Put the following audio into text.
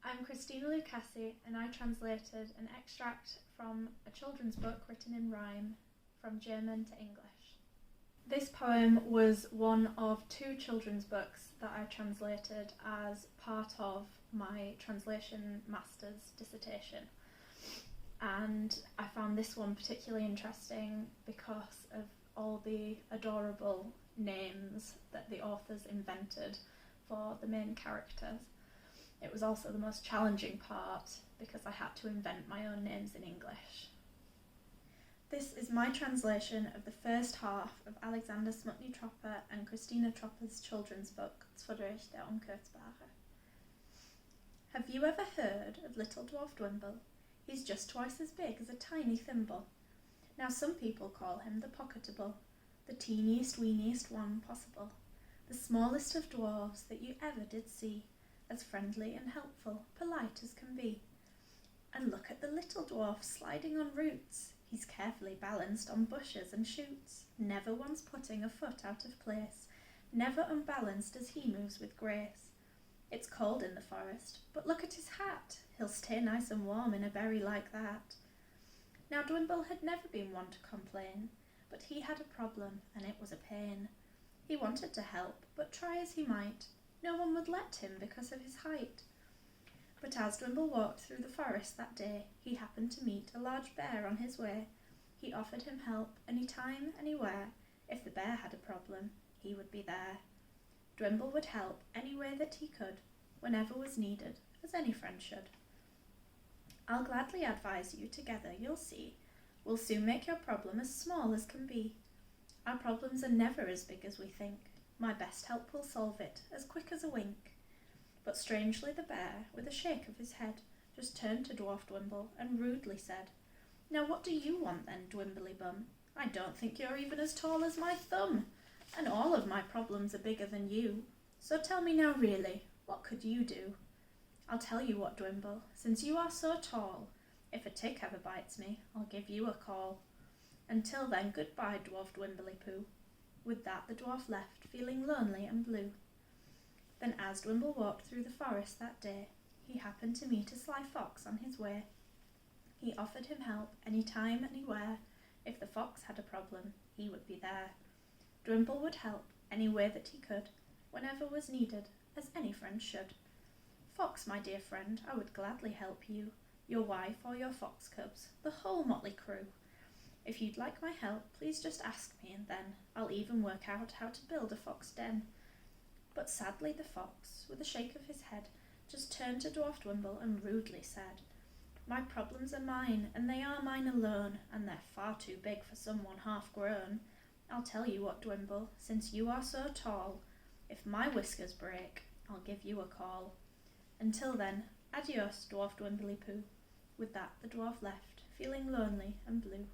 I'm Christina Lucassi, and I translated an extract from a children's book written in rhyme from German to English. This poem was one of two children's books that I translated as part of my translation master's dissertation. And I found this one particularly interesting because of all the adorable names that the authors invented for the main characters. It was also the most challenging part because I had to invent my own names in English. This is my translation of the first half of Alexander Smutni-Tropper and Christina Tropper's children's book, Zvodrich der Unkürzbare. Have you ever heard of little Dwarf Dwimble? He's just twice as big as a tiny thimble. Now some people call him the pocketable, the teeniest weeniest one possible, the smallest of dwarves that you ever did see, as friendly and helpful, polite as can be. And look at the little dwarf sliding on roots. He's carefully balanced on bushes and shoots, never once putting a foot out of place, never unbalanced as he moves with grace. It's cold in the forest, but look at his hat. He'll stay nice and warm in a berry like that. Now Dwimble had never been one to complain, but he had a problem, and it was a pain. He wanted to help, but try as he might, no one would let him because of his height. But as Dwimble walked through the forest that day, he happened to meet a large bear on his way. He offered him help any time, anywhere. If the bear had a problem, he would be there. Dwimble would help any way that he could, whenever was needed, as any friend should. I'll gladly advise you together, you'll see. We'll soon make your problem as small as can be. Our problems are never as big as we think. My best help will solve it, as quick as a wink. But strangely the bear, with a shake of his head, just turned to Dwarf Dwimble and rudely said, Now what do you want then, Dwimbly bum? I don't think you're even as tall as my thumb, and all of my problems are bigger than you. So tell me now really, what could you do? I'll tell you what, Dwimble, since you are so tall, if a tick ever bites me, I'll give you a call. Until then, goodbye, Dwarf Dwimbly-Poo. With that the dwarf left, feeling lonely and blue. Then as Dwimble walked through the forest that day, he happened to meet a sly fox on his way. He offered him help any time, anywhere. If the fox had a problem, he would be there. Dwimble would help any way that he could, whenever was needed, as any friend should. Fox, my dear friend, I would gladly help you, your wife or your fox cubs, the whole motley crew. If you'd like my help, please just ask me, and then I'll even work out how to build a fox den. But sadly the fox, with a shake of his head, just turned to Dwarf Dwimble and rudely said, My problems are mine, and they are mine alone, and they're far too big for someone half-grown. I'll tell you what, Dwimble, since you are so tall, if my whiskers break, I'll give you a call. Until then, adios, Dwarf Dwimbly-Poo. With that the dwarf left, feeling lonely and blue.